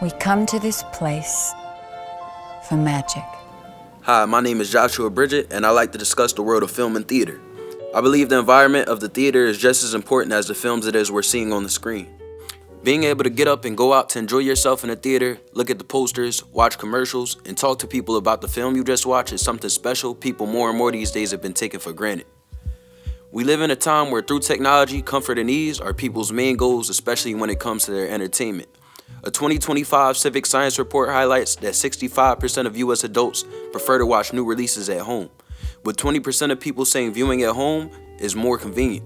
We come to this place for magic. Hi, my name is Joshua Bridget, and I like to discuss the world of film and theater. I believe the environment of the theater is just as important as the films it is we're seeing on the screen. Being able to get up and go out to enjoy yourself in a theater, look at the posters, watch commercials, and talk to people about the film you just watched is something special people more and more these days have been taking for granted. We live in a time where through technology, comfort and ease are people's main goals, especially when it comes to their entertainment. A 2025 Civic Science report highlights that 65% of U.S. adults prefer to watch new releases at home, with 20% of people saying viewing at home is more convenient.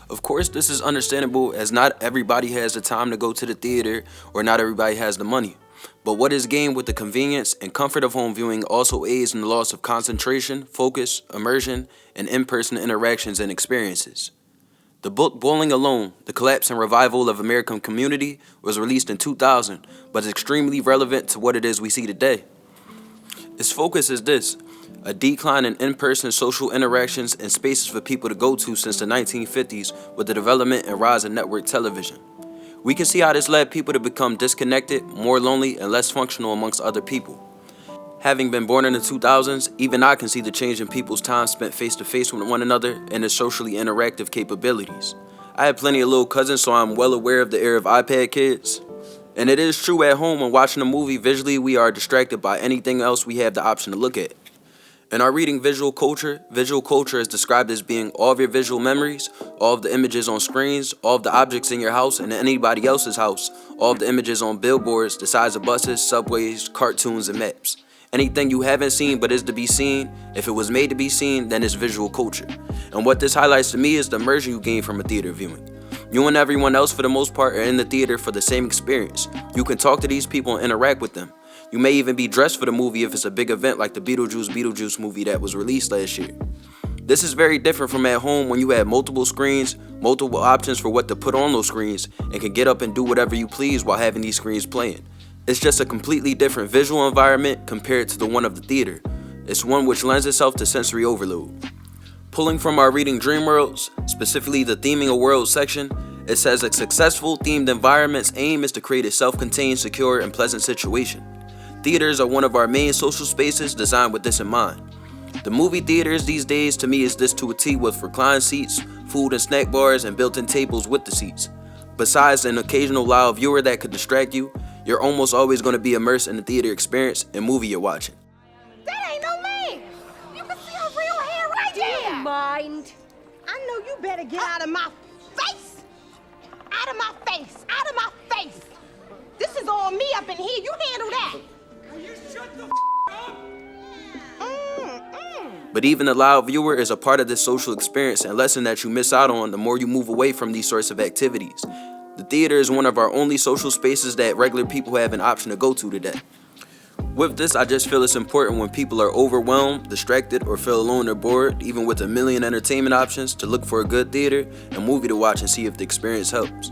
Of course, this is understandable as not everybody has the time to go to the theater or not everybody has the money. But what is gained with the convenience and comfort of home viewing also aids in the loss of concentration, focus, immersion, and in-person interactions and experiences. The book Bowling Alone, The Collapse and Revival of American Community was released in 2000, but is extremely relevant to what it is we see today. Its focus is this: a decline in in-person social interactions and spaces for people to go to since the 1950s with the development and rise of network television. We can see how this led people to become disconnected, more lonely, and less functional amongst other people. Having been born in the 2000s, even I can see the change in people's time spent face-to-face with one another and their socially interactive capabilities. I had plenty of little cousins, so I'm well aware of the era of iPad kids. And it is true at home when watching a movie, visually we are distracted by anything else we have the option to look at. In our reading visual culture is described as being all of your visual memories, all of the images on screens, all of the objects in your house and anybody else's house, all of the images on billboards, the size of buses, subways, cartoons, and maps. Anything you haven't seen but is to be seen, if it was made to be seen, then it's visual culture. And what this highlights to me is the immersion you gain from a theater viewing. You and everyone else for the most part are in the theater for the same experience. You can talk to these people and interact with them. You may even be dressed for the movie if it's a big event like the Beetlejuice movie that was released last year. This is very different from at home when you have multiple screens, multiple options for what to put on those screens, and can get up and do whatever you please while having these screens playing. It's just a completely different visual environment compared to the one of the theater. It's one which lends itself to sensory overload. Pulling from our reading Dream Worlds, specifically the Theming a World section, it says a successful themed environment's aim is to create a self-contained, secure, and pleasant situation. Theaters are one of our main social spaces designed with this in mind. The movie theaters these days to me is this to a T with reclined seats, food and snack bars, and built-in tables with the seats. Besides an occasional loud viewer that could distract you, you're almost always going to be immersed in the theater experience and movie you're watching. That ain't no man. You can see her real hair right there. Do you mind? I know you better get out of my face. Out of my face. Out of my face. This is on me up in here. You handle that. Will you shut the up? But even the loud viewer is a part of this social experience and lesson that you miss out on the more you move away from these sorts of activities. The theater is one of our only social spaces that regular people have an option to go to today. With this, I just feel it's important when people are overwhelmed, distracted, or feel alone or bored, even with a million entertainment options, to look for a good theater and movie to watch and see if the experience helps.